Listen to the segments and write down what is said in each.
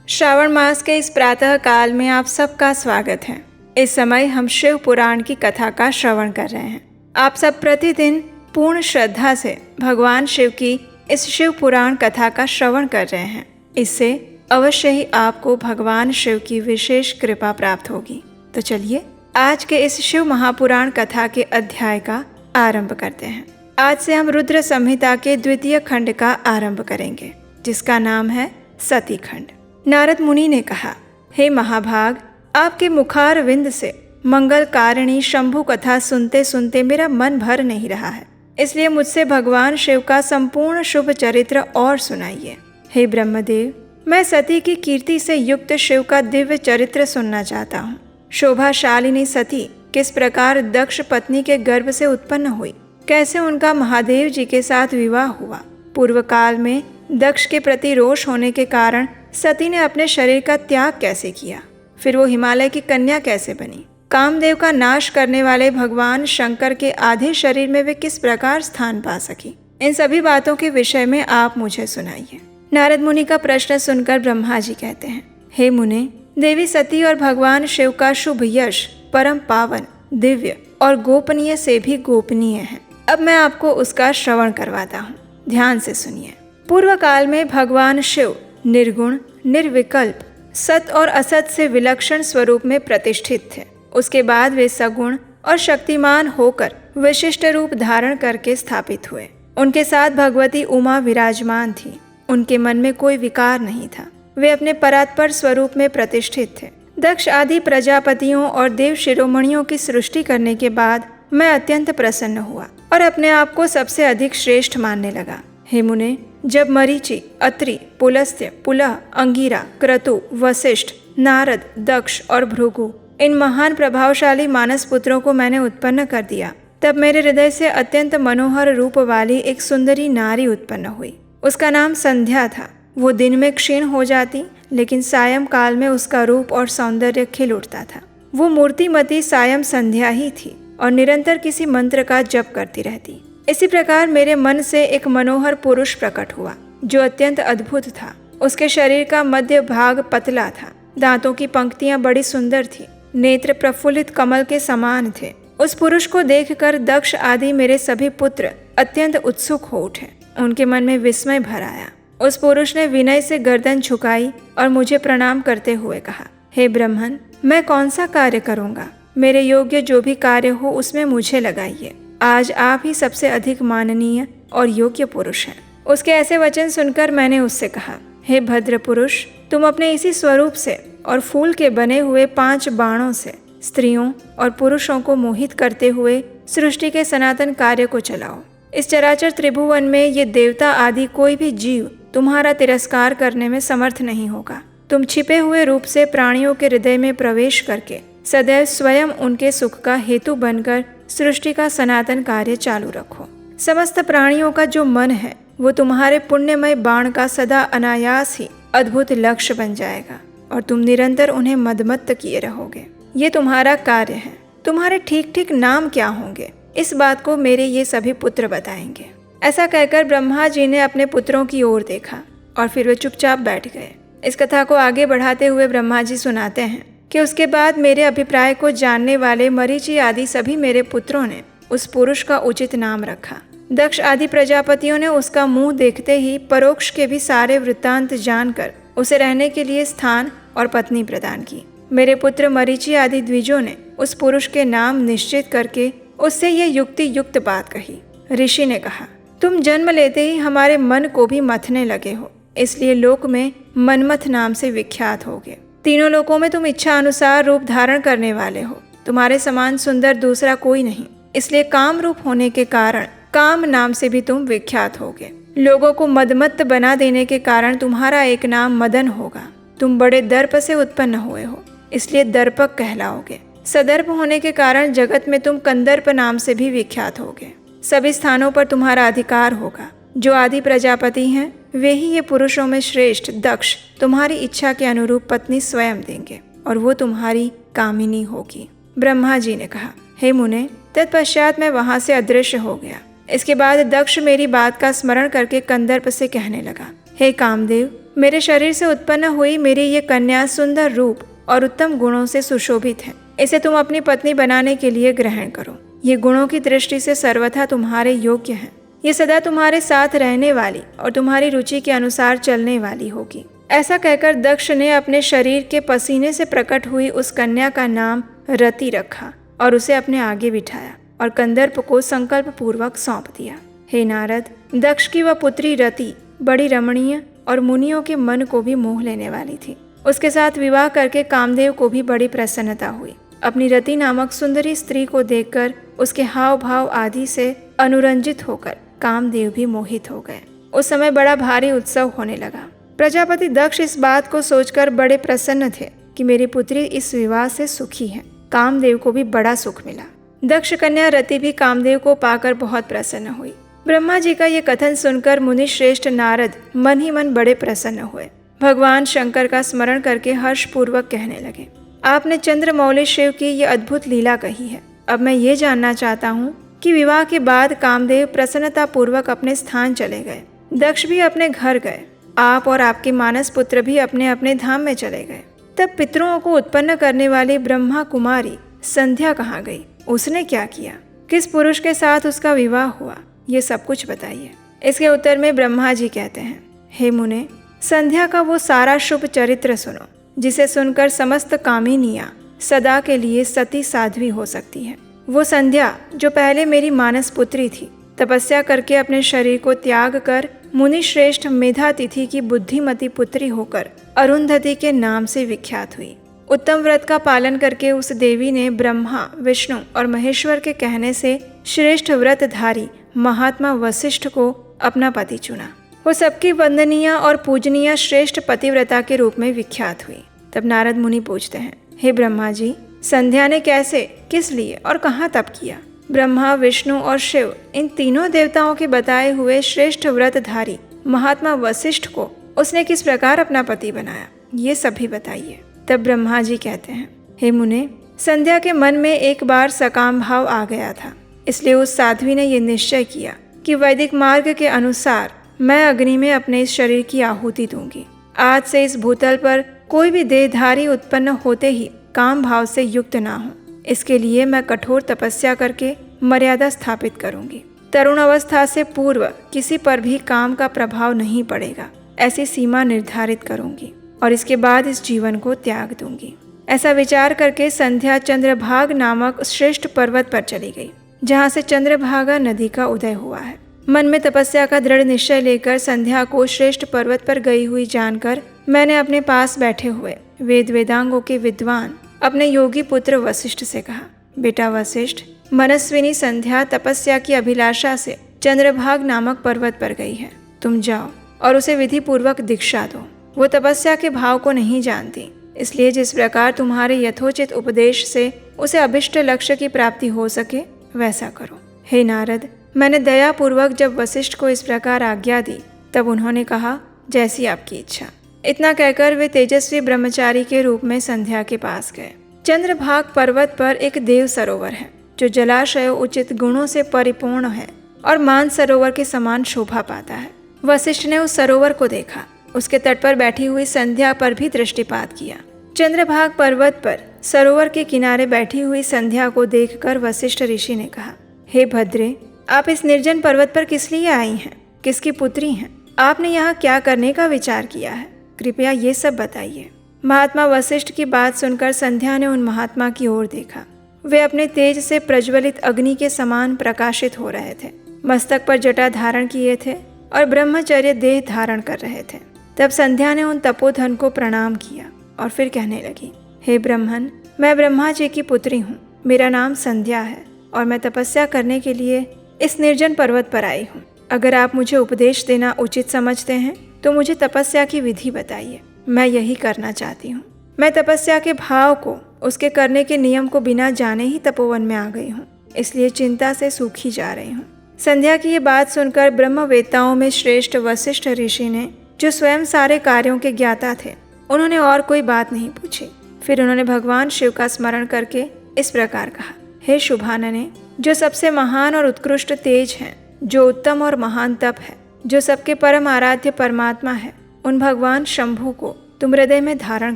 श्रावण मास के इस प्रातः काल में आप सबका स्वागत है। इस समय हम शिव पुराण की कथा का श्रवण कर रहे हैं। आप सब प्रतिदिन पूर्ण श्रद्धा से भगवान शिव की इस शिव पुराण कथा का श्रवण कर रहे हैं। इससे अवश्य ही आपको भगवान शिव की विशेष कृपा प्राप्त होगी। तो चलिए आज के इस शिव महापुराण कथा के अध्याय का आरंभ करते हैं। आज से हम रुद्र संहिता के द्वितीय खंड का आरंभ करेंगे, जिसका नाम है सती खंड। नारद मुनि ने कहा, हे महाभाग, आपके मुखारविंद से मंगल कारिणी शंभु कथा सुनते सुनते मेरा मन भर नहीं रहा है, इसलिए मुझसे भगवान शिव का संपूर्ण शुभ चरित्र और सुनाइए। हे ब्रह्मदेव, मैं सती की कीर्ति से युक्त शिव का दिव्य चरित्र सुनना चाहता हूँ। शोभाशालिनी सती किस प्रकार दक्ष पत्नी के गर्भ से उत्पन्न हुई, कैसे उनका महादेव जी के साथ विवाह हुआ, पूर्व काल में दक्ष के प्रति रोष होने के कारण सती ने अपने शरीर का त्याग कैसे किया, फिर वो हिमालय की कन्या कैसे बनी, कामदेव का नाश करने वाले भगवान शंकर के आधे शरीर में वे किस प्रकार स्थान पा सकी, इन सभी बातों के विषय में आप मुझे सुनाइए। नारद मुनि का प्रश्न सुनकर ब्रह्मा जी कहते हैं, हे मुने, देवी सती और भगवान शिव का शुभ यश परम पावन, दिव्य और गोपनीय से भी गोपनीय है। अब मैं आपको उसका श्रवण करवाता हूँ, ध्यान से सुनिए। पूर्व काल में भगवान शिव निर्गुण, निर्विकल्प, सत और असत से विलक्षण स्वरूप में प्रतिष्ठित थे। उसके बाद वे सगुण और शक्तिमान होकर विशिष्ट रूप धारण करके स्थापित हुए। उनके साथ भगवती उमा विराजमान थी। उनके मन में कोई विकार नहीं था। वे अपने परात्पर स्वरूप में प्रतिष्ठित थे। दक्ष आदि प्रजापतियों और देव शिरोमणियों की सृष्टि करने के बाद मैं अत्यंत प्रसन्न हुआ और अपने आप को सबसे अधिक श्रेष्ठ मानने लगा। हे मुने, जब मरीचि, अत्रि, पुलस्त्य, पुलह, अंगिरा, क्रतु, वशिष्ठ, नारद, दक्ष और भृगु इन महान प्रभावशाली मानस पुत्रों को मैंने उत्पन्न कर दिया, तब मेरे हृदय से अत्यंत मनोहर रूप वाली एक सुंदरी नारी उत्पन्न हुई। उसका नाम संध्या था। वो दिन में क्षीण हो जाती, लेकिन सायं काल में उसका रूप और सौंदर्य खिल उठता था। वो मूर्तिमती सायं संध्या ही थी और निरंतर किसी मंत्र का जप करती रहती। इसी प्रकार मेरे मन से एक मनोहर पुरुष प्रकट हुआ, जो अत्यंत अद्भुत था। उसके शरीर का मध्य भाग पतला था, दांतों की पंक्तियां बड़ी सुंदर थी, नेत्र प्रफुल्लित कमल के समान थे। उस पुरुष को देखकर दक्ष आदि मेरे सभी पुत्र अत्यंत उत्सुक हो उठे। उनके मन में विस्मय भर आया। उस पुरुष ने विनय से गर्दन झुकाई और मुझे प्रणाम करते हुए कहा, हे ब्रह्मन, मैं कौन सा कार्य करूँगा? मेरे योग्य जो भी कार्य हो उसमें मुझे लगाइए। आज आप ही सबसे अधिक माननीय और योग्य पुरुष हैं। उसके ऐसे वचन सुनकर मैंने उससे कहा, हे भद्र पुरुष, तुम अपने इसी स्वरूप से और फूल के बने हुए 5 बाणों से स्त्रियों और पुरुषों को मोहित करते हुए सृष्टि के सनातन कार्य को चलाओ। इस चराचर त्रिभुवन में ये देवता आदि कोई भी जीव तुम्हारा तिरस्कार करने में समर्थ नहीं होगा। तुम छिपे हुए रूप से प्राणियों के हृदय में प्रवेश करके सदैव स्वयं उनके सुख का हेतु बनकर सृष्टि का सनातन कार्य चालू रखो। समस्त प्राणियों का जो मन है वो तुम्हारे पुण्यमय बाण का सदा अनायास ही अद्भुत लक्ष्य बन जाएगा और तुम निरंतर उन्हें मदमत्त किए रहोगे। ये तुम्हारा कार्य है। तुम्हारे ठीक ठीक नाम क्या होंगे, इस बात को मेरे ये सभी पुत्र बताएंगे। ऐसा कहकर ब्रह्मा जी ने अपने पुत्रों की ओर देखा और फिर वे चुपचाप बैठ गए। इस कथा को आगे बढ़ाते हुए ब्रह्मा जी सुनाते हैं कि उसके बाद मेरे अभिप्राय को जानने वाले मरीचि आदि सभी मेरे पुत्रों ने उस पुरुष का उचित नाम रखा। दक्ष आदि प्रजापतियों ने उसका मुंह देखते ही परोक्ष के भी सारे वृत्तांत जानकर उसे रहने के लिए स्थान और पत्नी प्रदान की। मेरे पुत्र मरीचि आदि द्विजों ने उस पुरुष के नाम निश्चित करके उससे ये युक्ति युक्त बात कही। ऋषि ने कहा, तुम जन्म लेते ही हमारे मन को भी मथने लगे हो, इसलिए लोक में मनमथ नाम से विख्यात होगे। तीनों लोकों में तुम इच्छा अनुसार रूप धारण करने वाले हो। तुम्हारे समान सुंदर दूसरा कोई नहीं, इसलिए काम रूप होने के कारण काम नाम से भी तुम विख्यात होगे। लोगों को मदमत्त बना देने के कारण तुम्हारा एक नाम मदन होगा। तुम बड़े दर्प से उत्पन्न हुए हो, इसलिए दर्पक कहलाओगे। सदर्प होने के कारण जगत में तुम कंदर्प नाम से भी विख्यात होगे। सभी स्थानों पर तुम्हारा अधिकार होगा। जो आदि प्रजापति हैं वे ही ये पुरुषों में श्रेष्ठ दक्ष तुम्हारी इच्छा के अनुरूप पत्नी स्वयं देंगे और वो तुम्हारी कामिनी होगी। ब्रह्मा जी ने कहा, हे मुने, तत्पश्चात मैं वहां से अदृश्य हो गया। इसके बाद दक्ष मेरी बात का स्मरण करके कंदर्प से कहने लगा, हे कामदेव, मेरे शरीर से उत्पन्न हुई मेरी ये कन्या सुंदर रूप और उत्तम गुणों से सुशोभित है। इसे तुम अपनी पत्नी बनाने के लिए ग्रहण करो। ये गुणों की दृष्टि से सर्वथा तुम्हारे योग्य है। ये सदा तुम्हारे साथ रहने वाली और तुम्हारी रुचि के अनुसार चलने वाली होगी। ऐसा कहकर दक्ष ने अपने शरीर के पसीने से प्रकट हुई उस कन्या का नाम रति रखा और उसे अपने आगे बिठाया और कंदर्प को संकल्प पूर्वक सौंप दिया। हे नारद, दक्ष की वह पुत्री रति बड़ी रमणीय और मुनियों के मन को भी मोह लेने वाली थी। उसके साथ विवाह करके कामदेव को भी बड़ी प्रसन्नता हुई। अपनी रति नामक सुंदरी स्त्री को देखकर उसके हाव भाव आदि से अनुरंजित होकर कामदेव भी मोहित हो गए। उस समय बड़ा भारी उत्सव होने लगा। प्रजापति दक्ष इस बात को सोचकर बड़े प्रसन्न थे कि मेरी पुत्री इस विवाह से सुखी है। कामदेव को भी बड़ा सुख मिला। दक्ष कन्या रति भी कामदेव को पाकर बहुत प्रसन्न हुई। ब्रह्मा जी का ये कथन सुनकर मुनि श्रेष्ठ नारद मन ही मन बड़े प्रसन्न हुए। भगवान शंकर का स्मरण करके हर्षपूर्वक कहने लगे, आपने चंद्रमौली शिव की ये अद्भुत लीला कही है। अब मैं ये जानना चाहता हूँ कि विवाह के बाद कामदेव प्रसन्नता पूर्वक अपने स्थान चले गए। दक्ष भी अपने घर गए। आप और आपके मानस पुत्र भी अपने अपने धाम में चले गए। तब पितरों को उत्पन्न करने वाली ब्रह्मा कुमारी संध्या कहाँ गई? उसने क्या किया? किस पुरुष के साथ उसका विवाह हुआ? ये सब कुछ बताइए। इसके उत्तर में ब्रह्मा जी कहते हैं, हे मुने, संध्या का वो सारा शुभ चरित्र सुनो, जिसे सुनकर समस्त कामिनियाँ सदा के लिए सती साध्वी हो सकती है। वो संध्या जो पहले मेरी मानस पुत्री थी, तपस्या करके अपने शरीर को त्याग कर मुनि श्रेष्ठ मेधातिथि की बुद्धिमती पुत्री होकर अरुंधति के नाम से विख्यात हुई। उत्तम व्रत का पालन करके उस देवी ने ब्रह्मा, विष्णु और महेश्वर के कहने से श्रेष्ठ व्रतधारी महात्मा वशिष्ठ को अपना पति चुना। वो सबकी वंदनीय और पूजनीय श्रेष्ठ पतिव्रता के रूप में विख्यात हुई। तब नारद मुनि पूछते हैं, हे ब्रह्मा जी, संध्या ने कैसे, किस लिए और कहाँ तप किया? ब्रह्मा, विष्णु और शिव इन तीनों देवताओं के बताए हुए श्रेष्ठ व्रतधारी महात्मा वशिष्ठ को उसने किस प्रकार अपना पति बनाया, ये सभी बताइए। तब ब्रह्मा जी कहते हैं, हे मुने, संध्या के मन में एक बार सकाम भाव आ गया था। इसलिए उस साध्वी ने यह निश्चय किया कि वैदिक मार्ग के अनुसार मैं अग्नि में अपने इस शरीर की आहुति दूंगी। आज से इस भूतल पर कोई भी देहधारी उत्पन्न होते ही काम भाव से युक्त ना हो। इसके लिए मैं कठोर तपस्या करके मर्यादा स्थापित करूंगी। तरुण अवस्था से पूर्व किसी पर भी काम का प्रभाव नहीं पड़ेगा, ऐसी सीमा निर्धारित करूंगी और इसके बाद इस जीवन को त्याग दूंगी। ऐसा विचार करके संध्या चंद्रभाग नामक श्रेष्ठ पर्वत पर चली गई, जहाँ से चंद्रभागा नदी का उदय हुआ है। मन में तपस्या का दृढ़ निश्चय लेकर संध्या को श्रेष्ठ पर्वत पर गई हुई जानकर मैंने अपने पास बैठे हुए वेद वेदांगों के विद्वान अपने योगी पुत्र वशिष्ठ से कहा, बेटा वशिष्ठ, मनस्विनी संध्या तपस्या की अभिलाषा से चंद्रभाग नामक पर्वत पर गई है। तुम जाओ और उसे विधि पूर्वक दीक्षा दो। वो तपस्या के भाव को नहीं जानती, इसलिए जिस प्रकार तुम्हारे यथोचित उपदेश से उसे अभिष्ट लक्ष्य की प्राप्ति हो सके वैसा करो। हे नारद, मैंने दया पूर्वक जब वशिष्ठ को इस प्रकार आज्ञा दी तब उन्होंने कहा, जैसी आपकी इच्छा। इतना कहकर वे तेजस्वी ब्रह्मचारी के रूप में संध्या के पास गए। चंद्रभाग पर्वत पर एक देव सरोवर है जो जलाशय उचित गुणों से परिपूर्ण है और मान सरोवर के समान शोभा पाता है। वशिष्ठ ने उस सरोवर को देखा। उसके तट पर बैठी हुई संध्या पर भी दृष्टिपात किया। चंद्रभाग पर्वत पर सरोवर के किनारे बैठी हुई संध्या को देखकर वशिष्ठ ऋषि ने कहा, हे भद्रे, आप इस निर्जन पर्वत पर किस लिए आई हैं? किसकी पुत्री हैं? आपने यहाँ क्या करने का विचार किया है? कृपया ये सब बताइए। महात्मा वशिष्ठ की बात सुनकर संध्या ने उन महात्मा की ओर देखा। वे अपने तेज से प्रज्वलित अग्नि के समान प्रकाशित हो रहे थे। मस्तक पर जटा धारण किए थे और ब्रह्मचर्य देह धारण कर रहे थे। तब संध्या ने उन तपोधन को प्रणाम किया और फिर कहने लगी, हे ब्रह्मन, मैं ब्रह्मा जी की पुत्री हूँ। मेरा नाम संध्या है और मैं तपस्या करने के लिए इस निर्जन पर्वत पर आई हूँ। अगर आप मुझे उपदेश देना उचित समझते हैं तो मुझे तपस्या की विधि बताइए। मैं यही करना चाहती हूँ। मैं तपस्या के भाव को, उसके करने के नियम को बिना जाने ही तपोवन में आ गई हूँ, इसलिए चिंता से सूखी जा रही हूँ। संध्या की ये बात सुनकर ब्रह्मवेत्ताओं में श्रेष्ठ वशिष्ठ ऋषि ने, जो स्वयं सारे कार्यों के ज्ञाता थे, उन्होंने और कोई बात नहीं पूछी। फिर उन्होंने भगवान शिव का स्मरण करके इस प्रकार कहा, हे शुभानने, जो सबसे महान और उत्कृष्ट तेज हैं, जो उत्तम और महान तप है, जो सबके परम आराध्य परमात्मा है, उन भगवान शंभु को तुम हृदय में धारण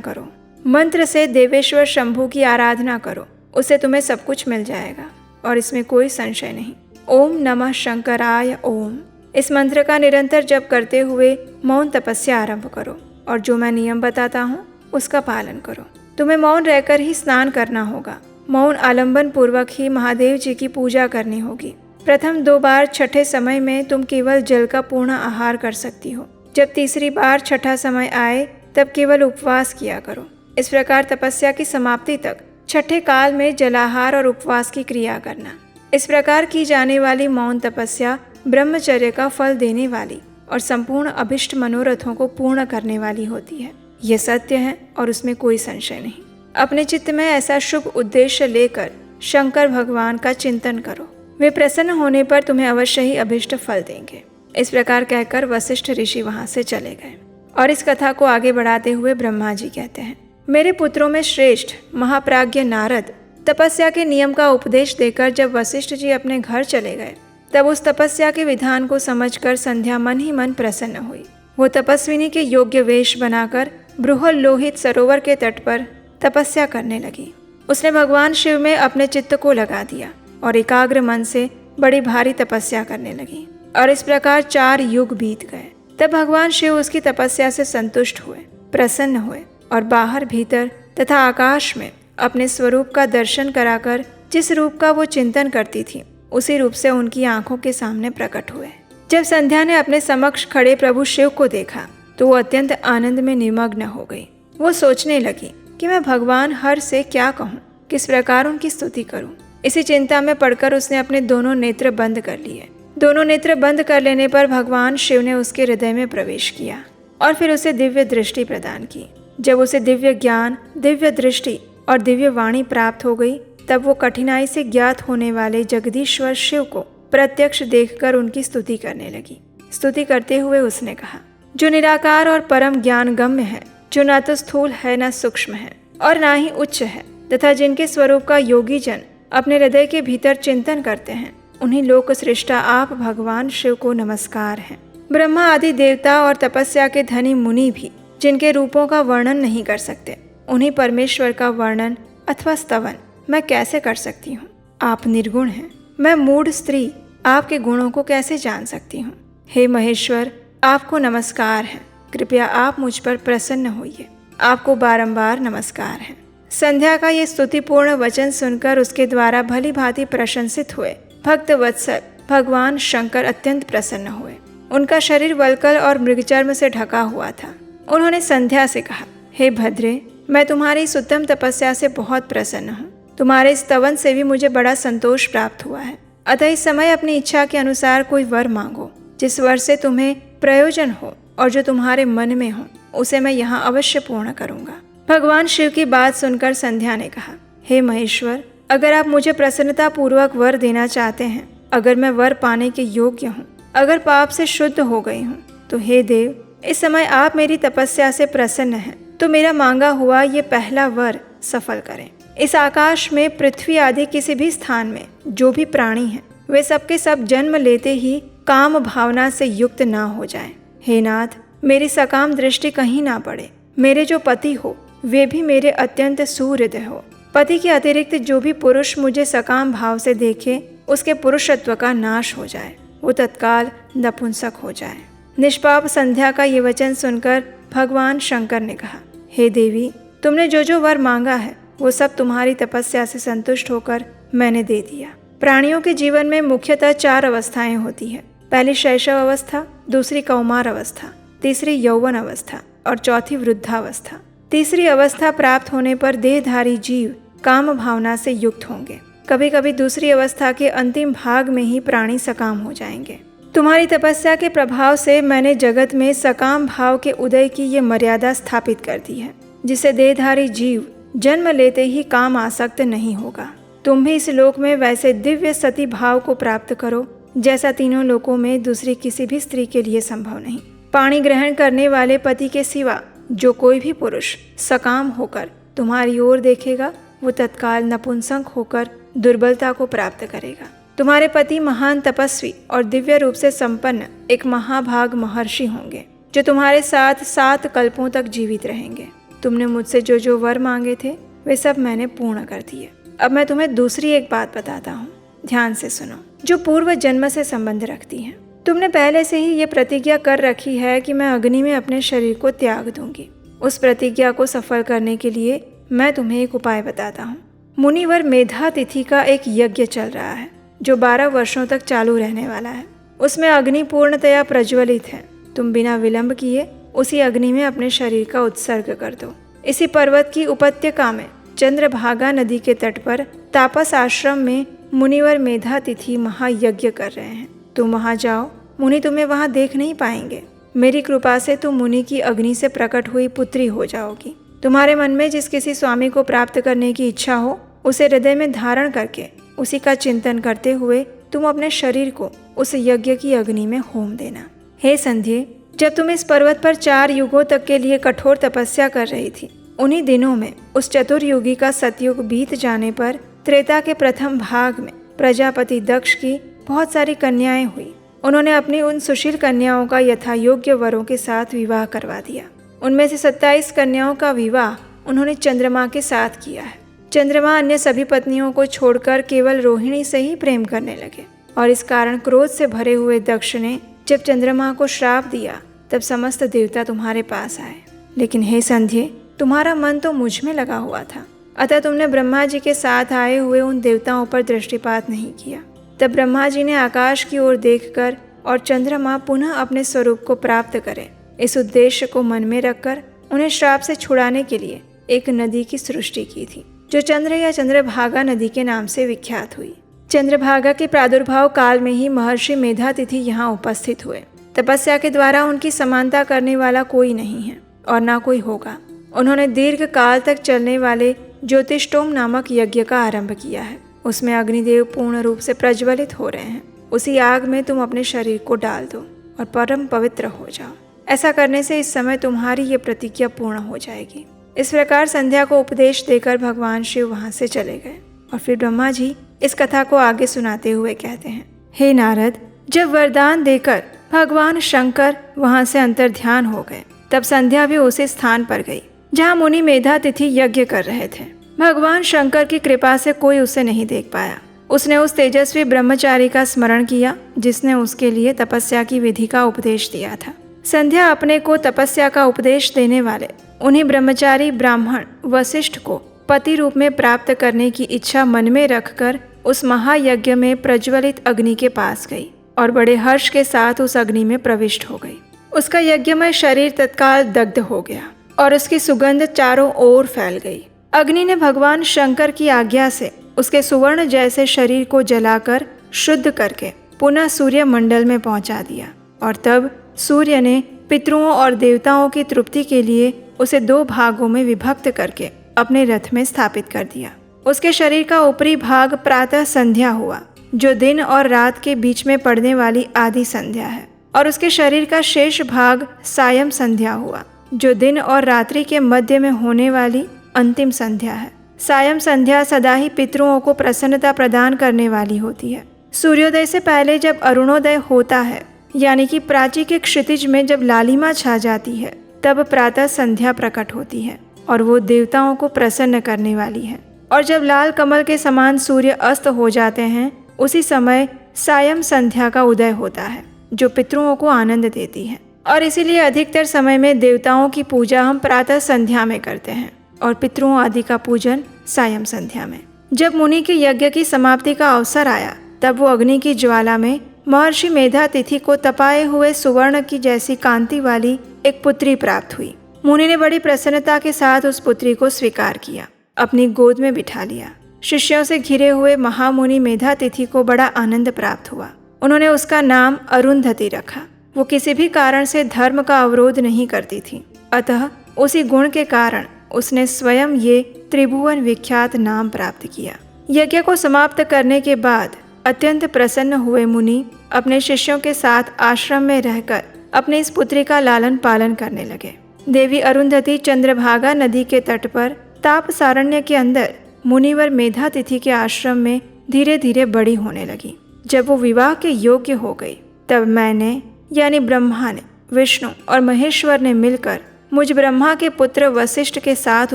करो। मंत्र से देवेश्वर शंभु की आराधना करो, उसे तुम्हें सब कुछ मिल जाएगा और इसमें कोई संशय नहीं। ओम नमः शंकराय ओम। इस मंत्र का निरंतर जप करते हुए मौन तपस्या आरंभ करो और जो मैं नियम बताता हूँ उसका पालन करो। तुम्हें मौन रहकर ही स्नान करना होगा। मौन आलंबन पूर्वक ही महादेव जी की पूजा करनी होगी। प्रथम 2 बार छठे समय में तुम केवल जल का पूर्ण आहार कर सकती हो। जब तीसरी बार छठा समय आए तब केवल उपवास किया करो। इस प्रकार तपस्या की समाप्ति तक छठे काल में जलाहार और उपवास की क्रिया करना। इस प्रकार की जाने वाली मौन तपस्या ब्रह्मचर्य का फल देने वाली और संपूर्ण अभिष्ट मनोरथों को पूर्ण करने वाली होती है। यह सत्य है और उसमें कोई संशय नहीं। अपने चित्त में ऐसा शुभ उद्देश्य लेकर शंकर भगवान का चिंतन करो। वे प्रसन्न होने पर तुम्हें अवश्य ही अभिष्ट फल देंगे। इस प्रकार कहकर वशिष्ठ ऋषि वहां से चले गए। और इस कथा को आगे बढ़ाते हुए ब्रह्मा जी कहते हैं, मेरे पुत्रों में श्रेष्ठ महाप्राज्ञ नारद तपस्या के नियम का उपदेश देकर जब वशिष्ठ जी अपने घर चले गए, तब उस तपस्या के विधान को समझकर संध्या मन ही मन प्रसन्न हुई। वो तपस्विनी के योग्य वेश बनाकर बृहल लोहित सरोवर के तट पर तपस्या करने लगी। उसने भगवान शिव में अपने चित्त को लगा दिया और एकाग्र मन से बड़ी भारी तपस्या करने लगी। और इस प्रकार 4 युग बीत गए। तब भगवान शिव उसकी तपस्या से संतुष्ट हुए, प्रसन्न हुए और बाहर भीतर तथा आकाश में अपने स्वरूप का दर्शन कराकर जिस रूप का वो चिंतन करती थी, उसी रूप से उनकी आंखों के सामने प्रकट हुए। जब संध्या ने अपने समक्ष खड़े प्रभु शिव को देखा तो वो अत्यंत आनंद में निमग्न हो गई। वो सोचने लगी कि मैं भगवान हर से क्या कहूँ, किस प्रकार उनकी स्तुति करूँ। इसी चिंता में पड़कर उसने अपने दोनों नेत्र बंद कर लिए। दोनों नेत्र बंद कर लेने पर भगवान शिव ने उसके हृदय में प्रवेश किया और फिर उसे दिव्य दृष्टि प्रदान की। जब उसे दिव्य ज्ञान, दिव्य दृष्टि और दिव्य वाणी प्राप्त हो गई, तब वो कठिनाई से ज्ञात होने वाले जगदीश्वर शिव को प्रत्यक्ष देखकर उनकी स्तुति करने लगी। स्तुति करते हुए उसने कहा, जो निराकार और परम ज्ञान गम्य है, जो न तो स्थूल है न सूक्ष्म है और न ही उच्च है, तथा जिनके स्वरूप का योगी जन अपने हृदय के भीतर चिंतन करते हैं, उन्हीं लोक सृष्टा आप भगवान शिव को नमस्कार है। ब्रह्मा आदि देवता और तपस्या के धनी मुनि भी जिनके रूपों का वर्णन नहीं कर सकते, उन्हीं परमेश्वर का वर्णन अथवा स्तवन मैं कैसे कर सकती हूँ। आप निर्गुण हैं, मैं मूढ़ स्त्री आपके गुणों को कैसे जान सकती हूँ। हे महेश्वर, आपको नमस्कार है, कृपया आप मुझ पर प्रसन्न होइए। आपको बारंबार नमस्कार है। संध्या का ये स्तुतिपूर्ण वचन सुनकर उसके द्वारा भली भांति प्रशंसित हुए भक्त वत्सल भगवान शंकर अत्यंत प्रसन्न हुए। उनका शरीर वल्कल और मृगचर्म से ढका हुआ था। उन्होंने संध्या से कहा, हे भद्रे, मैं तुम्हारी इस उत्तम तपस्या से बहुत प्रसन्न हूँ। तुम्हारे इस स्तवन से भी मुझे बड़ा संतोष प्राप्त हुआ है। अतः इस समय अपनी इच्छा के अनुसार कोई वर मांगो, जिस वर से तुम्हें प्रयोजन हो और जो तुम्हारे मन में हो, उसे मैं यहाँ अवश्य पूर्ण करूँगा। भगवान शिव की बात सुनकर संध्या ने कहा, हे महेश्वर, अगर आप मुझे प्रसन्नता पूर्वक वर देना चाहते हैं, अगर मैं वर पाने के योग्य हूँ, अगर पाप से शुद्ध हो गई हूँ, तो हे देव, इस समय आप मेरी तपस्या से प्रसन्न हैं, तो मेरा मांगा हुआ ये पहला वर सफल करें। इस आकाश में पृथ्वी आदि किसी भी स्थान में जो भी प्राणी हैं, वे सबके सब जन्म लेते ही काम भावना से युक्त ना हो जाएं। हे नाथ, मेरी सकाम दृष्टि कहीं ना पड़े। मेरे जो पति हो वे भी मेरे अत्यंत सुहृदय हो। पति के अतिरिक्त जो भी पुरुष मुझे सकाम भाव से देखे, उसके पुरुषत्व का नाश हो जाए, वो तत्काल नपुंसक हो जाए। निष्पाप संध्या का ये वचन सुनकर भगवान शंकर ने कहा, हे देवी, तुमने जो जो वर मांगा है वो सब तुम्हारी तपस्या से संतुष्ट होकर मैंने दे दिया। प्राणियों के जीवन में मुख्यतः 4 अवस्थाएं होती है। पहली शैशव अवस्था, दूसरी कौमार अवस्था, तीसरी यौवन अवस्था और चौथी वृद्धावस्था। तीसरी अवस्था प्राप्त होने पर देहधारी जीव काम भावना से युक्त होंगे। कभी कभी दूसरी अवस्था के अंतिम भाग में ही प्राणी सकाम हो जाएंगे। तुम्हारी तपस्या के प्रभाव से मैंने जगत में सकाम भाव के उदय की ये मर्यादा स्थापित कर दी है, जिससे देहधारी जीव जन्म लेते ही काम आसक्त नहीं होगा। तुम भी इस लोक में वैसे दिव्य सती भाव को प्राप्त करो, जैसा तीनों लोकों में दूसरी किसी भी स्त्री के लिए संभव नहीं। पाणी ग्रहण करने वाले पति के सिवा जो कोई भी पुरुष सकाम होकर तुम्हारी ओर देखेगा, वो तत्काल नपुंसक होकर दुर्बलता को प्राप्त करेगा। तुम्हारे पति महान तपस्वी और दिव्य रूप से संपन्न एक महाभाग महर्षि होंगे जो तुम्हारे साथ 7 कल्पों तक जीवित रहेंगे। तुमने मुझसे जो जो वर मांगे थे वे सब मैंने पूर्ण कर दिए। अब मैं तुम्हें दूसरी एक बात बताता हूँ, ध्यान से सुनो, जो पूर्व जन्म से संबंध रखती है। तुमने पहले से ही ये प्रतिज्ञा कर रखी है कि मैं अग्नि में अपने शरीर को त्याग दूंगी। उस प्रतिज्ञा को सफल करने के लिए मैं तुम्हें एक उपाय बताता हूँ। मुनिवर मेधा तिथि का एक यज्ञ चल रहा है जो 12 वर्षों तक चालू रहने वाला है। उसमें अग्नि पूर्णतया प्रज्वलित है। तुम बिना विलंब किए उसी अग्नि में अपने शरीर का उत्सर्ग कर दो। इसी पर्वत की उपत्यका में चंद्रभागा नदी के तट पर तापस आश्रम में मुनिवर मेधा तिथि महायज्ञ कर रहे हैं। तुम वहां जाओ, मुनि तुम्हें वहां देख नहीं पाएंगे। मेरी कृपा से तुम मुनि की अग्नि से प्रकट हुई पुत्री हो जाओगी। तुम्हारे मन में जिस किसी स्वामी को प्राप्त करने की इच्छा हो उसे हृदय में धारण करके उसी का चिंतन करते हुए तुम अपने शरीर को उस यज्ञ की अग्नि में होम देना। हे संध्या, जब तुम इस पर्वत पर 4 युगों तक के लिए कठोर तपस्या कर रही थी, उन्हीं दिनों में उस चतुर्युगी का सतयुग बीत जाने पर त्रेता के प्रथम भाग में प्रजापति दक्ष की बहुत सारी कन्याएं हुई। उन्होंने अपनी उन सुशील कन्याओं का यथायोग्य वरों के साथ विवाह करवा दिया। उनमें से 27 कन्याओं का विवाह उन्होंने चंद्रमा के साथ किया है। चंद्रमा अन्य सभी पत्नियों को छोड़कर केवल रोहिणी से ही प्रेम करने लगे और इस कारण क्रोध से भरे हुए दक्ष ने जब चंद्रमा को श्राप दिया तब समस्त देवता तुम्हारे पास आए। लेकिन हे संध्या, तुम्हारा मन तो मुझ में लगा हुआ था, अतः तुमने ब्रह्मा जी के साथ आए हुए उन देवताओं पर दृष्टिपात नहीं किया। तब ब्रह्मा जी ने आकाश की ओर देखकर और चंद्रमा पुनः अपने स्वरूप को प्राप्त करे इस उद्देश्य को मन में रखकर उन्हें श्राप से छुड़ाने के लिए एक नदी की सृष्टि की थी जो चंद्र या चंद्रभागा नदी के नाम से विख्यात हुई। चंद्रभागा के प्रादुर्भाव काल में ही महर्षि मेधा तिथि यहाँ उपस्थित हुए। तपस्या के द्वारा उनकी समानता करने वाला कोई नहीं है और ना कोई होगा। उन्होंने दीर्घ काल तक चलने वाले ज्योतिष्टोम नामक यज्ञ का आरंभ किया है। उसमें अग्निदेव पूर्ण रूप से प्रज्वलित हो रहे हैं। उसी आग में तुम अपने शरीर को डाल दो और परम पवित्र हो जाओ। ऐसा करने से इस समय तुम्हारी ये प्रतिज्ञा पूर्ण हो जाएगी। इस प्रकार संध्या को उपदेश देकर भगवान शिव वहां से चले गए और फिर ब्रह्मा जी इस कथा को आगे सुनाते हुए कहते हैं, हे नारद, जब वरदान देकर भगवान शंकर वहां से अंतर्ध्यान हो गए तब संध्या भी उसी स्थान पर गई जहाँ मुनि मेधा तिथि यज्ञ कर रहे थे। भगवान शंकर की कृपा से कोई उसे नहीं देख पाया। उसने उस तेजस्वी ब्रह्मचारी का स्मरण किया जिसने उसके लिए तपस्या की विधि का उपदेश दिया था। संध्या अपने को तपस्या का उपदेश देने वाले उन्हीं ब्रह्मचारी ब्राह्मण वशिष्ठ को पति रूप में प्राप्त करने की इच्छा मन में रखकर उस महायज्ञ में प्रज्वलित अग्नि के पास गई और बड़े हर्ष के साथ उस अग्नि में प्रविष्ट हो गई। उसका यज्ञमय शरीर तत्काल दग्ध हो गया और उसकी सुगंध चारों ओर फैल गई। अग्नि ने भगवान शंकर की आज्ञा से उसके सुवर्ण जैसे शरीर को जलाकर शुद्ध करके पुनः सूर्य मंडल में पहुंचा दिया और तब सूर्य ने पितरों और देवताओं की तृप्ति के लिए उसे 2 भागों में विभक्त करके अपने रथ में स्थापित कर दिया। उसके शरीर का ऊपरी भाग प्रातः संध्या हुआ जो दिन और रात के बीच में पड़ने वाली आदि संध्या है, और उसके शरीर का शेष भाग सायं संध्या हुआ जो दिन और रात्रि के मध्य में होने वाली अंतिम संध्या है। सायं संध्या सदा ही पितरों को प्रसन्नता प्रदान करने वाली होती है। सूर्योदय से पहले जब अरुणोदय होता है, यानी कि प्राची के क्षितिज में जब लालिमा छा जाती है, तब प्रातः संध्या प्रकट होती है और वो देवताओं को प्रसन्न करने वाली है। और जब लाल कमल के समान सूर्य अस्त हो जाते हैं, उसी समय सायं संध्या का उदय होता है जो पितरों को आनंद देती है। और इसीलिए अधिकतर समय में देवताओं की पूजा हम प्रातः संध्या में करते हैं और पितरों आदि का पूजन सायं संध्या में। जब मुनि के यज्ञ की समाप्ति का अवसर आया तब वो अग्नि की ज्वाला में महर्षि मेधा तिथि को तपाए हुए सुवर्ण की जैसी कांति वाली एक पुत्री प्राप्त हुई। मुनि ने बड़ी प्रसन्नता के साथ उस पुत्री को स्वीकार किया, अपनी गोद में बिठा लिया। शिष्यों से घिरे हुए महामुनि मेधा तिथि को बड़ा आनंद प्राप्त हुआ। उन्होंने उसका नाम अरुंधति रखा। वो किसी भी कारण से धर्म का अवरोध नहीं करती थी, अतः उसी गुण के कारण उसने स्वयं ये त्रिभुवन विख्यात नाम प्राप्त किया। यज्ञ को समाप्त करने के बाद अत्यंत प्रसन्न हुए मुनि अपने शिष्यों के साथ आश्रम में रहकर अपनी इस पुत्री का लालन पालन करने लगे। देवी अरुंधति चंद्रभागा नदी के तट पर तापसारण्य के अंदर मुनिवर मेधा तिथि के आश्रम में धीरे धीरे बड़ी होने लगी। जब वो विवाह के योग्य हो गई, तब मैंने यानी ब्रह्मा ने, विष्णु और महेश्वर ने मिलकर मुझ ब्रह्मा के पुत्र वशिष्ठ के साथ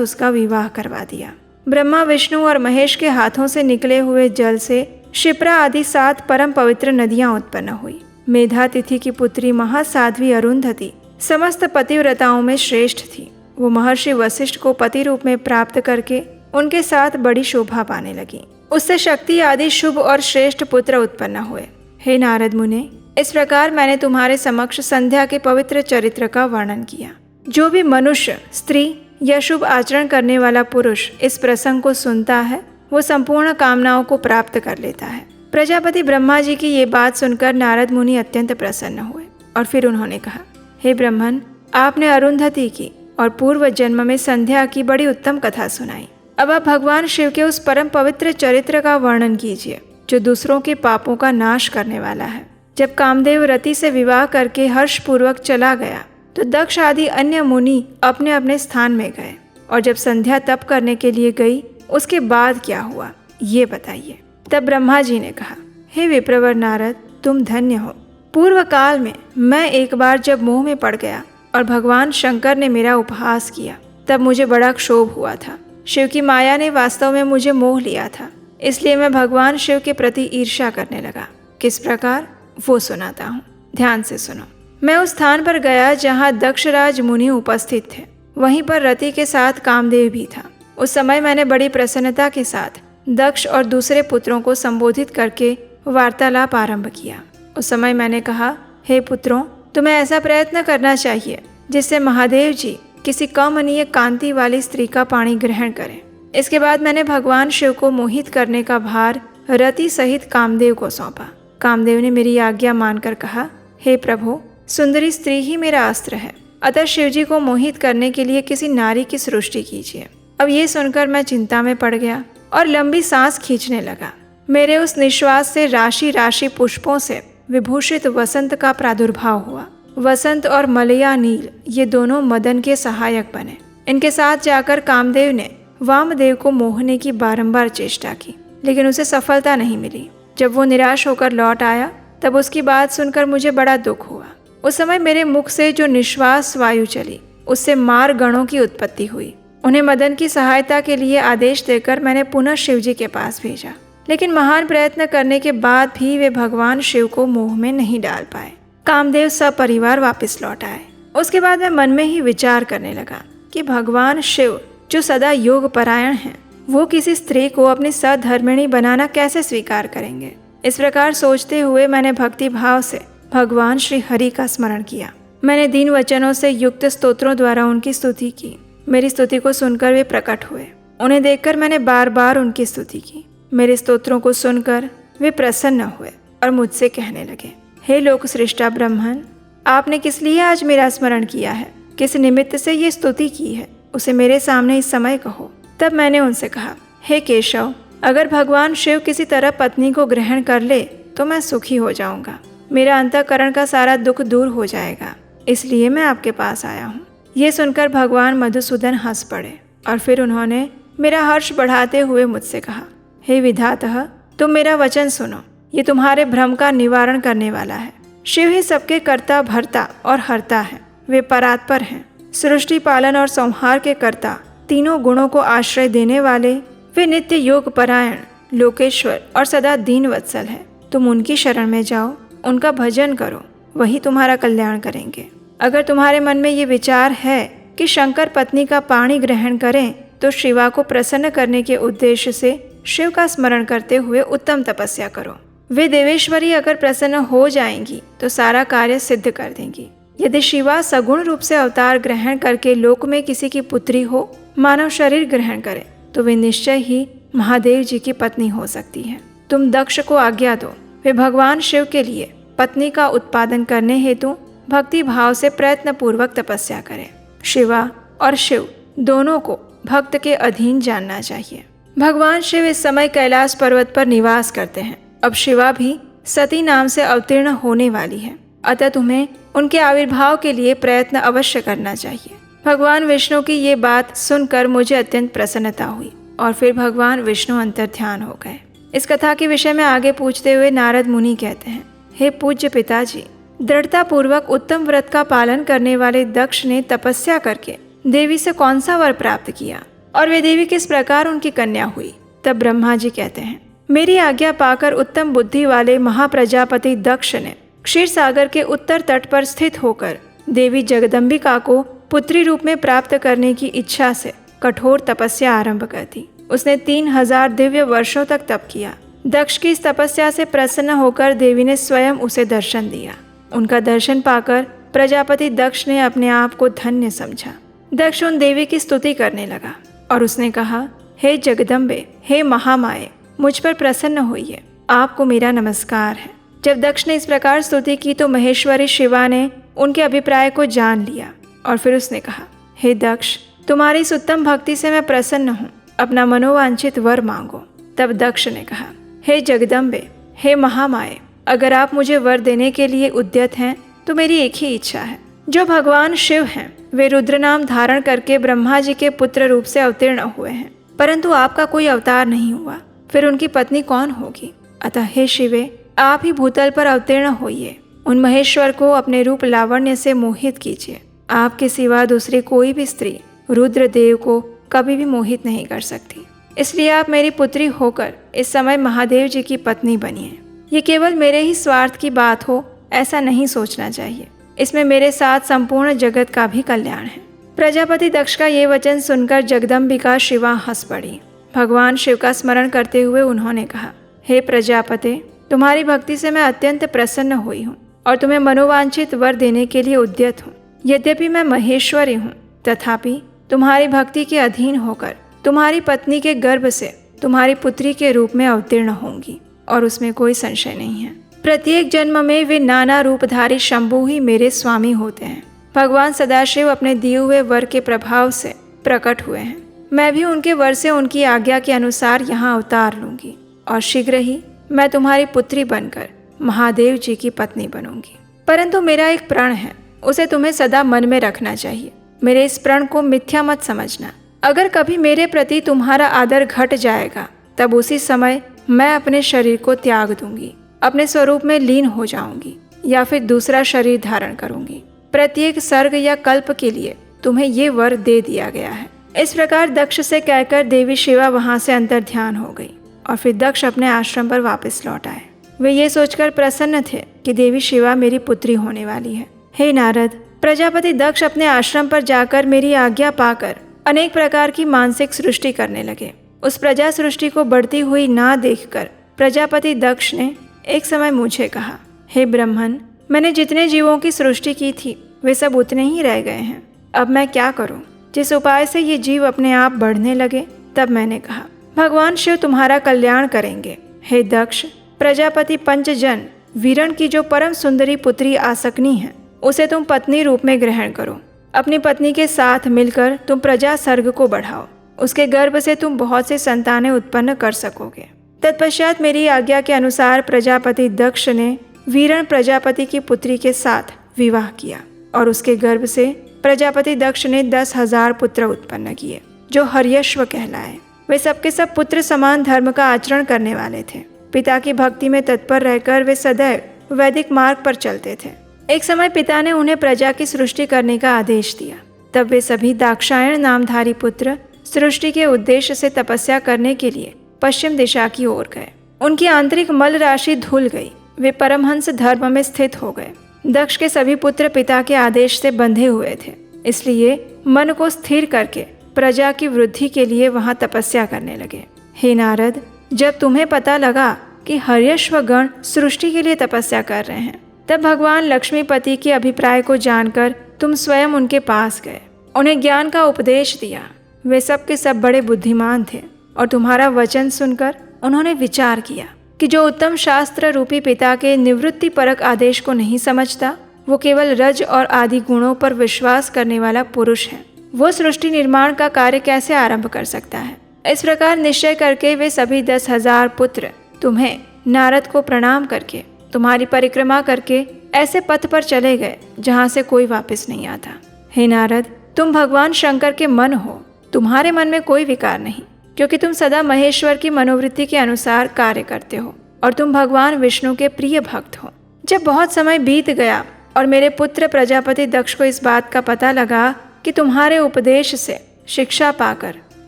उसका विवाह करवा दिया। ब्रह्मा, विष्णु और महेश के हाथों से निकले हुए जल से शिप्रा आदि 7 परम पवित्र नदियां उत्पन्न हुई। मेधा तिथि की पुत्री महासाध्वी अरुंधति समस्त पतिव्रताओं में श्रेष्ठ थी। वो महर्षि वशिष्ठ को पति रूप में प्राप्त करके उनके साथ बड़ी शोभा पाने लगी। उससे शक्ति आदि शुभ और श्रेष्ठ पुत्र उत्पन्न हुए। हे नारद मुने, इस प्रकार मैंने तुम्हारे समक्ष संध्या के पवित्र चरित्र का वर्णन किया। जो भी मनुष्य, स्त्री या शुभ आचरण करने वाला पुरुष इस प्रसंग को सुनता है, वो संपूर्ण कामनाओं को प्राप्त कर लेता है। प्रजापति ब्रह्मा जी की ये बात सुनकर नारद मुनि अत्यंत प्रसन्न हुए और फिर उन्होंने कहा, हे ब्रह्मन, आपने अरुंधति की और पूर्व जन्म में संध्या की बड़ी उत्तम कथा सुनाई। अब आप भगवान शिव के उस परम पवित्र चरित्र का वर्णन कीजिए जो दूसरों के पापों का नाश करने वाला है। जब कामदेव रति से विवाह करके हर्षपूर्वक चला गया तो दक्ष आदि अन्य मुनि अपने अपने स्थान में गए, और जब संध्या तप करने के लिए गई उसके बाद क्या हुआ ये बताइए। तब ब्रह्मा जी ने कहा, हे विप्रवर नारद, तुम धन्य हो। पूर्व काल में मैं एक बार जब मोह में पड़ गया और भगवान शंकर ने मेरा उपहास किया, तब मुझे बड़ा क्षोभ हुआ था। शिव की माया ने वास्तव में मुझे मोह लिया था, इसलिए मैं भगवान शिव के प्रति ईर्ष्या करने लगा। किस प्रकार, वो सुनाता हूँ, ध्यान से सुनो। मैं उस स्थान पर गया जहाँ दक्षराज मुनि उपस्थित थे। वहीं पर रति के साथ कामदेव भी था। उस समय मैंने बड़ी प्रसन्नता के साथ दक्ष और दूसरे पुत्रों को संबोधित करके वार्तालाप आरंभ किया। उस समय मैंने कहा, हे पुत्रों, तुम्हें ऐसा प्रयत्न करना चाहिए जिससे महादेव जी किसी कमनीय कांति वाली स्त्री का पाणी ग्रहण करें। इसके बाद मैंने भगवान शिव को मोहित करने का भार रति सहित कामदेव को सौंपा। कामदेव ने मेरी आज्ञा मानकर कहा, हे प्रभु, सुंदरी स्त्री ही मेरा अस्त्र है, अतः शिवजी को मोहित करने के लिए किसी नारी की सृष्टि कीजिए। अब ये सुनकर मैं चिंता में पड़ गया और लंबी सांस खींचने लगा। मेरे उस निश्वास से राशि राशि पुष्पों से विभूषित वसंत का प्रादुर्भाव हुआ। वसंत और मलया नील ये दोनों मदन के सहायक बने। इनके साथ जाकर कामदेव ने वामदेव को मोहने की बारंबार चेष्टा की, लेकिन उसे सफलता नहीं मिली। जब वो निराश होकर लौट आया तब उसकी बात सुनकर मुझे बड़ा दुख हुआ। उस समय मेरे मुख से जो निश्वास वायु चली उससे मार गणों की उत्पत्ति हुई। उन्हें मदन की सहायता के लिए आदेश देकर मैंने पुनः शिवजी के पास भेजा, लेकिन महान प्रयत्न करने के बाद भी वे भगवान शिव को मोह में नहीं डाल पाए। कामदेव सपरिवार वापस लौट आए। उसके बाद मैं मन में ही विचार करने लगा कि भगवान शिव जो सदा योग परायण हैं, वो किसी स्त्री को अपनी सधर्मिणी बनाना कैसे स्वीकार करेंगे। इस प्रकार सोचते हुए मैंने भक्ति भाव से भगवान श्री हरि का स्मरण किया। मैंने दीन वचनों से युक्त स्तोत्रों द्वारा उनकी स्तुति की। मेरी स्तुति को सुनकर वे प्रकट हुए। उन्हें देखकर मैंने बार बार उनकी स्तुति की। मेरे स्तोत्रों को सुनकर वे प्रसन्न हुए और मुझसे कहने लगे, हे लोक सृष्टा ब्रह्मन, आपने किस लिए आज मेरा स्मरण किया है, किस निमित्त से ये स्तुति की है, उसे मेरे सामने इस समय कहो। तब मैंने उनसे कहा, हे केशव, अगर भगवान शिव किसी तरह पत्नी को ग्रहण कर ले तो मैं सुखी हो जाऊंगा। मेरा अंतःकरण का सारा दुख दूर हो जाएगा, इसलिए मैं आपके पास आया हूँ। ये सुनकर भगवान मधुसूदन हंस पड़े और फिर उन्होंने मेरा हर्ष बढ़ाते हुए मुझसे कहा, हे विधातः, तुम मेरा वचन सुनो। ये तुम्हारे भ्रम का निवारण करने वाला है। शिव ही सबके कर्ता, भर्ता और हर्ता है। वे परात्पर हैं, सृष्टि पालन और संहार के कर्ता, तीनों गुणों को आश्रय देने वाले। वे नित्य योग परायण, लोकेश्वर और सदा दीन वत्सल है। तुम उनकी शरण में जाओ, उनका भजन करो, वही तुम्हारा कल्याण करेंगे। अगर तुम्हारे मन में ये विचार है कि शंकर पत्नी का पाणी ग्रहण करें तो शिवा को प्रसन्न करने के उद्देश्य से शिव का स्मरण करते हुए उत्तम तपस्या करो। वे देवेश्वरी अगर प्रसन्न हो जाएंगी तो सारा कार्य सिद्ध कर देंगी। यदि शिवा सगुण रूप से अवतार ग्रहण करके लोक में किसी की पुत्री हो, मानव शरीर ग्रहण करे, तो वे निश्चय ही महादेव जी की पत्नी हो सकती है। तुम दक्ष को आज्ञा दो, वे भगवान शिव के लिए पत्नी का उत्पादन करने हेतु भक्ति भाव से प्रयत्न पूर्वक तपस्या करें। शिवा और शिव दोनों को भक्त के अधीन जानना चाहिए। भगवान शिव इस समय कैलाश पर्वत पर निवास करते हैं। अब शिवा भी सती नाम से अवतीर्ण होने वाली है, अतः तुम्हें उनके आविर्भाव के लिए प्रयत्न अवश्य करना चाहिए। भगवान विष्णु की ये बात सुनकर मुझे अत्यंत प्रसन्नता हुई और फिर भगवान विष्णु अंतर्ध्यान हो गए। इस कथा के विषय में आगे पूछते हुए नारद मुनि कहते हैं, हे पूज्य पिताजी, दृढ़ता पूर्वक उत्तम व्रत का पालन करने वाले दक्ष ने तपस्या करके देवी से कौन सा वर प्राप्त किया और वे देवी किस प्रकार उनकी कन्या हुई। तब ब्रह्मा जी कहते हैं, मेरी आज्ञा पाकर उत्तम बुद्धि वाले महाप्रजापति दक्ष ने क्षीर सागर के उत्तर तट पर स्थित होकर देवी जगदम्बिका को पुत्री रूप में प्राप्त करने की इच्छा से कठोर तपस्या आरंभ कर दी। उसने 3000 दिव्य वर्षों तक तप किया। दक्ष की इस तपस्या से प्रसन्न होकर देवी ने स्वयं उसे दर्शन दिया। उनका दर्शन पाकर प्रजापति दक्ष ने अपने आप को धन्य समझा। दक्ष उन देवी की स्तुति करने लगा और उसने कहा, हे जगदम्बे, हे महामाये, मुझ पर प्रसन्न होइए, आपको मेरा नमस्कार है। जब दक्ष ने इस प्रकार स्तुति की तो महेश्वरी शिवा ने उनके अभिप्राय को जान लिया और फिर उसने कहा, हे दक्ष, तुम्हारी इस उत्तम भक्ति से मैं प्रसन्न हूँ, अपना मनोवांछित वर मांगो। तब दक्ष ने कहा, हे जगदम्बे, हे महामाये, अगर आप मुझे वर देने के लिए उद्यत हैं तो मेरी एक ही इच्छा है। जो भगवान शिव हैं वे रुद्र नाम धारण करके ब्रह्मा जी के पुत्र रूप से अवतीर्ण हुए हैं, परंतु आपका कोई अवतार नहीं हुआ, फिर उनकी पत्नी कौन होगी। अतः हे शिवे, आप ही भूतल पर अवतीर्ण होइए, उन महेश्वर को अपने रूप लावण्य से मोहित कीजिए। आपके सिवा दूसरी कोई भी स्त्री रुद्रदेव को कभी भी मोहित नहीं कर सकती, इसलिए आप मेरी पुत्री होकर इस समय महादेव जी की पत्नी बनिए। ये केवल मेरे ही स्वार्थ की बात हो ऐसा नहीं सोचना चाहिए, इसमें मेरे साथ संपूर्ण जगत का भी कल्याण है। प्रजापति दक्ष का ये वचन सुनकर जगदम्बिका शिवा हंस पड़ी। भगवान शिव का स्मरण करते हुए उन्होंने कहा, हे प्रजापते, तुम्हारी भक्ति से मैं अत्यंत प्रसन्न हुई हूँ और तुम्हें मनोवांछित वर देने के लिए उद्यत हूँ। यद्यपि मैं महेश्वरी हूँ, तथापि तुम्हारी भक्ति के अधीन होकर तुम्हारी पत्नी के गर्भ से तुम्हारी पुत्री के रूप में अवतीर्ण होंगी और उसमें कोई संशय नहीं है। प्रत्येक जन्म में वे नाना रूपधारी शंभु ही मेरे स्वामी होते हैं। भगवान सदाशिव अपने दिए हुए वर के प्रभाव से प्रकट हुए हैं। मैं भी उनके वर से उनकी आज्ञा के अनुसार यहाँ अवतार लूंगी और शीघ्र ही मैं तुम्हारी पुत्री बनकर महादेव जी की पत्नी बनूंगी। परंतु मेरा एक प्रण है, उसे तुम्हें सदा मन में रखना चाहिए। मेरे इस प्रण को मिथ्या मत समझना। अगर कभी मेरे प्रति तुम्हारा आदर घट जाएगा तब उसी समय मैं अपने शरीर को त्याग दूंगी, अपने स्वरूप में लीन हो जाऊंगी या फिर दूसरा शरीर धारण करूंगी। प्रत्येक सर्ग या कल्प के लिए तुम्हें ये वर दे दिया गया है। इस प्रकार दक्ष से कहकर देवी शिवा वहां से अंतर ध्यान हो गई और फिर दक्ष अपने आश्रम पर वापस लौट आए। वे ये सोचकर प्रसन्न थे कि देवी शिवा मेरी पुत्री होने वाली है। हे नारद, प्रजापति दक्ष अपने आश्रम पर जाकर मेरी आज्ञा पाकर अनेक प्रकार की मानसिक सृष्टि करने लगे। उस प्रजा सृष्टि को बढ़ती हुई ना देखकर प्रजापति दक्ष ने एक समय मुझे कहा, हे ब्रह्मन, मैंने जितने जीवों की सृष्टि की थी वे सब उतने ही रह गए हैं। अब मैं क्या करूं? जिस उपाय से ये जीव अपने आप बढ़ने लगे। तब मैंने कहा, भगवान शिव तुम्हारा कल्याण करेंगे। हे दक्ष, प्रजापति पंचजन वीरण की जो परम सुंदरी पुत्री आसकनी है उसे तुम पत्नी रूप में ग्रहण करो। अपनी पत्नी के साथ मिलकर तुम प्रजा सर्ग को बढ़ाओ। उसके गर्भ से तुम बहुत से संतानें उत्पन्न कर सकोगे। तत्पश्चात मेरी आज्ञा के अनुसार प्रजापति दक्ष ने वीरण प्रजापति की पुत्री के साथ विवाह किया और उसके गर्भ से प्रजापति दक्ष ने 10,000 पुत्र उत्पन्न किए जो हर्यश्व कहलाए। वे सबके सब पुत्र समान धर्म का आचरण करने वाले थे। पिता की भक्ति में तत्पर रहकर वे सदैव वैदिक मार्ग पर चलते थे। एक समय पिता ने उन्हें प्रजा की सृष्टि करने का आदेश दिया। तब वे सभी दाक्षायण नामधारी पुत्र सृष्टि के उद्देश्य से तपस्या करने के लिए पश्चिम दिशा की ओर गए। उनकी आंतरिक मल राशि धुल गई। वे परमहंस धर्म में स्थित हो गए। दक्ष के सभी पुत्र पिता के आदेश से बंधे हुए थे, इसलिए मन को स्थिर करके प्रजा की वृद्धि के लिए वहां तपस्या करने लगे। हे नारद, जब तुम्हें पता लगा कि हर्यश्व गण सृष्टि के लिए तपस्या कर रहे हैं, तब भगवान लक्ष्मीपति के अभिप्राय को जानकर तुम स्वयं उनके पास गए, उन्हें ज्ञान का उपदेश दिया। वे सब के सब बड़े बुद्धिमान थे और तुम्हारा वचन सुनकर उन्होंने विचार किया कि जो उत्तम शास्त्र रूपी पिता के निवृत्ति परक आदेश को नहीं समझता, वो केवल रज और आदि गुणों पर विश्वास करने वाला पुरुष है। वो सृष्टि निर्माण का कार्य कैसे आरंभ कर सकता है? इस प्रकार निश्चय करके वे सभी 10,000 पुत्र तुम्हें नारद को प्रणाम करके तुम्हारी परिक्रमा करके ऐसे पथ पर चले गए जहाँ से कोई वापस नहीं आता। हे नारद, तुम भगवान शंकर के मन हो, तुम्हारे मन में कोई विकार नहीं। क्योंकि तुम सदा महेश्वर की मनोवृत्ति के अनुसार कार्य करते हो और तुम भगवान विष्णु के प्रिय भक्त हो। जब बहुत समय बीत गया और मेरे पुत्र प्रजापति दक्ष को इस बात का पता लगा कि तुम्हारे उपदेश से शिक्षा पाकर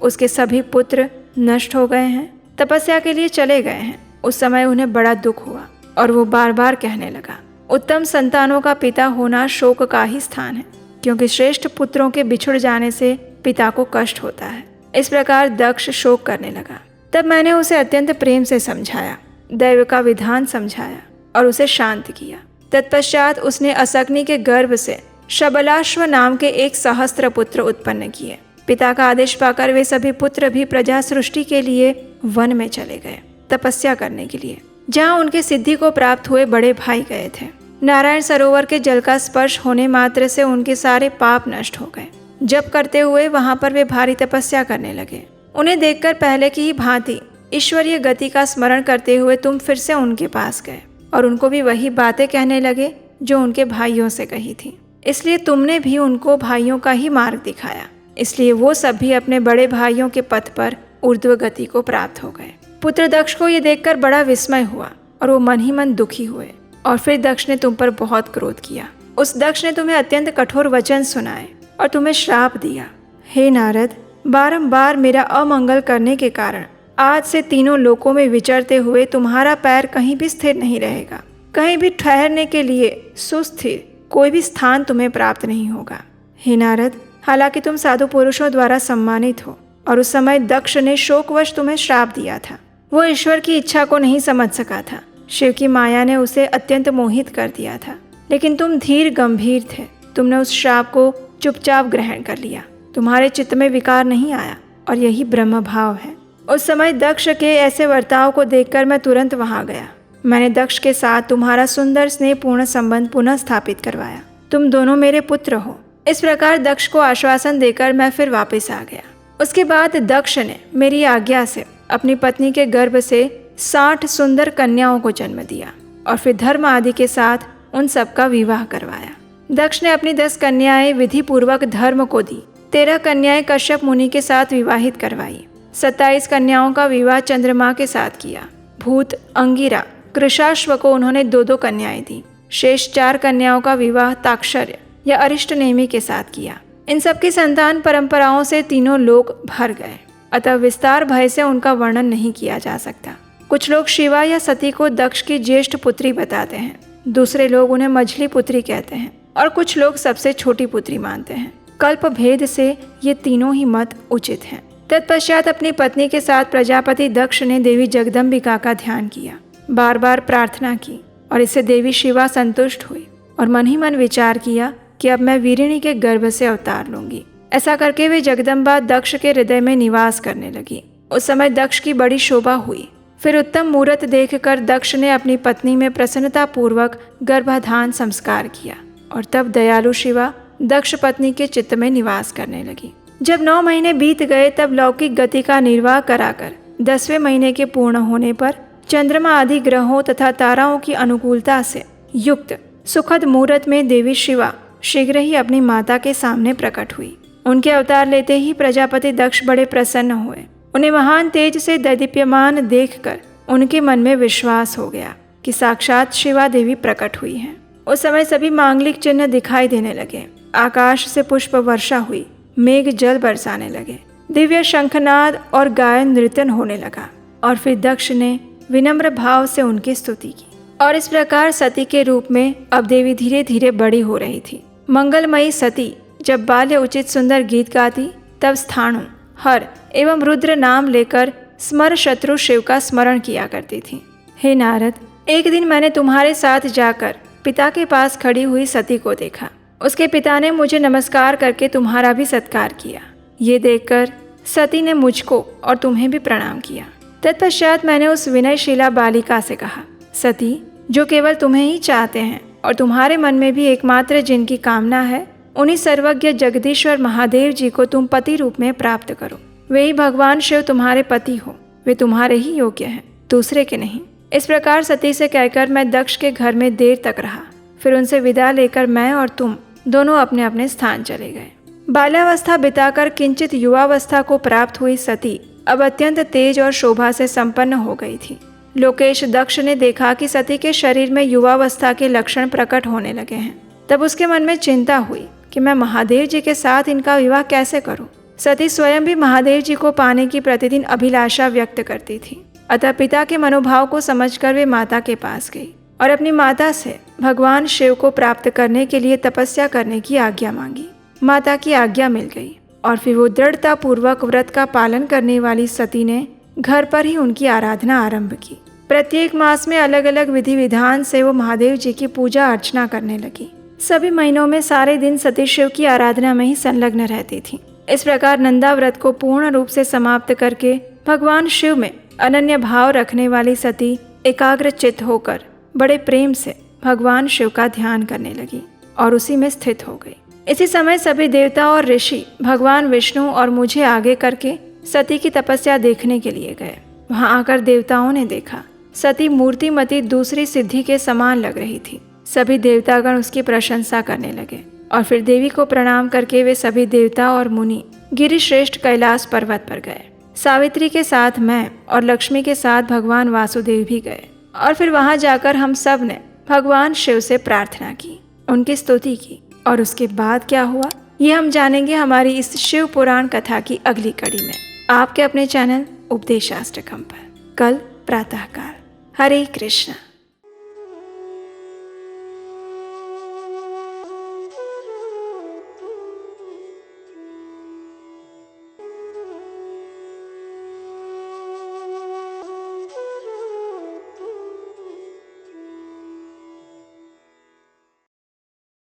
उसके सभी पुत्र नष्ट हो गए हैं, तपस्या के लिए चले गए हैं, उस समय उन्हें बड़ा दुख हुआ और वो बार बार कहने लगा, उत्तम संतानों का पिता होना शोक का ही स्थान है, क्योंकि श्रेष्ठ पुत्रों के बिछुड़ जाने से पिता को कष्ट होता है। इस प्रकार दक्ष शोक करने लगा। तब मैंने उसे अत्यंत प्रेम से समझाया, दैव का विधान समझाया और उसे शांत किया। तत्पश्चात उसने असग्नि के गर्भ से शबलाश्व नाम के एक सहस्त्र पुत्र उत्पन्न किए। पिता का आदेश पाकर वे सभी पुत्र भी प्रजा सृष्टि के लिए वन में चले गए, तपस्या करने के लिए, जहाँ उनके सिद्धि को प्राप्त हुए बड़े भाई गए थे। नारायण सरोवर के जल का स्पर्श होने मात्र से उनके सारे पाप नष्ट हो गए। जप करते हुए वहां पर वे भारी तपस्या करने लगे। उन्हें देखकर पहले की ही भांति ईश्वरीय गति का स्मरण करते हुए तुम फिर से उनके पास गए और उनको भी वही बातें कहने लगे जो उनके भाइयों से कही थी। इसलिए तुमने भी उनको भाइयों का ही मार्ग दिखाया। इसलिए वो सब भी अपने बड़े भाइयों के पथ पर ऊर्ध्व गति को प्राप्त हो गए। पुत्र दक्ष को ये देखकर बड़ा विस्मय हुआ और वो मन ही मन दुखी हुए और फिर दक्ष ने तुम पर बहुत क्रोध किया। उस दक्ष ने तुम्हें अत्यंत कठोर वचन सुनाए और तुम्हें श्राप दिया। हे नारद, बारंबार मेरा अमंगल करने के कारण आज से तीनों लोकों में विचरते हुए तुम्हारा पैर कहीं भी स्थिर नहीं रहेगा। कहीं भी ठहरने के लिए सुस्थिर कोई भी स्थान तुम्हें प्राप्त नहीं होगा। हे नारद, हालांकि तुम साधु पुरुषों द्वारा सम्मानित हो और उस समय दक्ष ने शोकवश तुम्हें श्राप दिया था। वो ईश्वर की इच्छा को नहीं समझ सका था। शिव की माया ने उसे अत्यंत मोहित कर दिया था, लेकिन तुम धीर गंभीर थे। तुमने उस श्राप को चुपचाप ग्रहण कर लिया। तुम्हारे चित्त में विकार नहीं आया और यही ब्रह्म भाव है। उस समय दक्ष के ऐसे वर्ताव को देखकर मैं तुरंत वहां गया। मैंने दक्ष के साथ तुम्हारा सुंदर स्नेहपूर्ण संबंध पुनः स्थापित करवाया। तुम दोनों मेरे पुत्र हो। इस प्रकार दक्ष को आश्वासन देकर मैं फिर वापस आ गया। उसके बाद दक्ष ने मेरी आज्ञा से अपनी पत्नी के गर्भ से 60 सुंदर कन्याओं को जन्म दिया और फिर धर्म आदि के साथ उन सबका विवाह करवाया। दक्ष ने अपनी 10 कन्याएं विधि पूर्वक धर्म को दी। 13 कन्याएं कश्यप मुनि के साथ विवाहित करवाई। 27 कन्याओं का विवाह चंद्रमा के साथ किया। भूत, अंगिरा, कृशाश्व को उन्होंने 2-2 कन्याएं दी। शेष 4 कन्याओं का विवाह ताक्षर्य या अरिष्ट नेमि के साथ किया। इन सबकी संतान परंपराओं से तीनों लोक भर गए, अतः विस्तार भय से उनका वर्णन नहीं किया जा सकता। कुछ लोग शिवा या सती को दक्ष की ज्येष्ठ पुत्री बताते हैं, दूसरे लोग उन्हें मझली पुत्री कहते हैं और कुछ लोग सबसे छोटी पुत्री मानते हैं। कल्प भेद से ये तीनों ही मत उचित हैं। तत्पश्चात अपनी पत्नी के साथ प्रजापति दक्ष ने देवी जगदम्बिका का ध्यान किया, बार बार प्रार्थना की और इससे देवी शिवा संतुष्ट हुई और मन ही मन विचार किया कि अब मैं वीरिणी के गर्भ से अवतार लूंगी। ऐसा करके वे जगदम्बा दक्ष के हृदय में निवास करने लगी। उस समय दक्ष की बड़ी शोभा हुई। फिर उत्तम मुहूर्त देखकर दक्ष ने अपनी पत्नी में प्रसन्नता पूर्वक गर्भाधान संस्कार किया और तब दयालु शिवा दक्ष पत्नी के चित्त में निवास करने लगी। जब 9 महीने बीत गए तब लौकिक गति का निर्वाह कराकर 10वें महीने के पूर्ण होने पर चंद्रमा आदि ग्रहों तथा ताराओं की अनुकूलता से युक्त सुखद मुहूर्त में देवी शिवा शीघ्र ही अपनी माता के सामने प्रकट हुई। उनके अवतार लेते ही प्रजापति दक्ष बड़े प्रसन्न हुए। उन्हें महान तेज से दैदीप्यमान देखकर उनके मन में विश्वास हो गया कि साक्षात शिवा देवी प्रकट हुई हैं। उस समय सभी मांगलिक चिन्ह दिखाई देने लगे। आकाश से पुष्प वर्षा हुई, मेघ जल बरसाने लगे, दिव्य शंखनाद और गायन नृत्यन होने लगा और फिर दक्ष ने विनम्र भाव से उनकी स्तुति की। और इस प्रकार सती के रूप में अब देवी धीरे धीरे बड़ी हो रही थी। मंगलमयी सती जब बाल्य उचित सुंदर गीत गाती तब स्थाणु, हर एवं रुद्र नाम लेकर स्मर शत्रु शिव का स्मरण किया करती थी। हे नारद, एक दिन मैंने तुम्हारे साथ जाकर पिता के पास खड़ी हुई सती को देखा। उसके पिता ने मुझे नमस्कार करके तुम्हारा भी सत्कार किया। ये देखकर सती ने मुझको और तुम्हें भी प्रणाम किया। तत्पश्चात मैंने उस विनयशीला बालिका से कहा, सती, जो केवल तुम्हें ही चाहते हैं और तुम्हारे मन में भी एकमात्र जिनकी कामना है, उन्हीं सर्वज्ञ जगदीश्वर महादेव जी को तुम पति रूप में प्राप्त करो। वे ही भगवान शिव तुम्हारे पति हो। वे तुम्हारे ही योग्य हैं, दूसरे के नहीं। इस प्रकार सती से कहकर मैं दक्ष के घर में देर तक रहा। फिर उनसे विदा लेकर मैं और तुम दोनों अपने अपने स्थान चले गए। बाल्यावस्था बिताकर किंचित युवावस्था को प्राप्त हुई सती अब अत्यंत तेज और शोभा से संपन्न हो गई थी। लोकेश दक्ष ने देखा कि सती के शरीर में युवावस्था के लक्षण प्रकट होने लगे हैं। तब उसके मन में चिंता हुई कि मैं महादेव जी के साथ इनका विवाह कैसे करूं। सती स्वयं भी महादेव जी को पाने की प्रतिदिन अभिलाषा व्यक्त करती थी। अतः पिता के मनोभाव को समझकर वे माता के पास गई और अपनी माता से भगवान शिव को प्राप्त करने के लिए तपस्या करने की आज्ञा मांगी। माता की आज्ञा मिल गई और फिर वो दृढ़ता पूर्वक व्रत का पालन करने वाली सती ने घर पर ही उनकी आराधना आरंभ की। प्रत्येक मास में अलग अलग विधि विधान से वो महादेव जी की पूजा अर्चना करने लगी। सभी महीनों में सारे दिन सती शिव की आराधना में ही संलग्न रहती थी। इस प्रकार नंदा व्रत को पूर्ण रूप से समाप्त करके भगवान शिव में अनन्य भाव रखने वाली सती एकाग्र चित्त होकर बड़े प्रेम से भगवान शिव का ध्यान करने लगी और उसी में स्थित हो गई। इसी समय सभी देवता और ऋषि भगवान विष्णु और मुझे आगे करके सती की तपस्या देखने के लिए गए। वहां आकर देवताओं ने देखा सती मूर्तिमती दूसरी सिद्धि के समान लग रही थी। सभी देवतागण उसकी प्रशंसा करने लगे और फिर देवी को प्रणाम करके वे सभी देवता और मुनि गिरिश्रेष्ठ कैलाश पर्वत पर गए। सावित्री के साथ मैं और लक्ष्मी के साथ भगवान वासुदेव भी गए और फिर वहां जाकर हम सब ने भगवान शिव से प्रार्थना की, उनकी स्तुति की। और उसके बाद क्या हुआ ये हम जानेंगे हमारी इस शिव पुराण कथा की अगली कड़ी में, आपके अपने चैनल उपदेशाष्टकम पर, कल प्रातःकाल। हरे कृष्णा।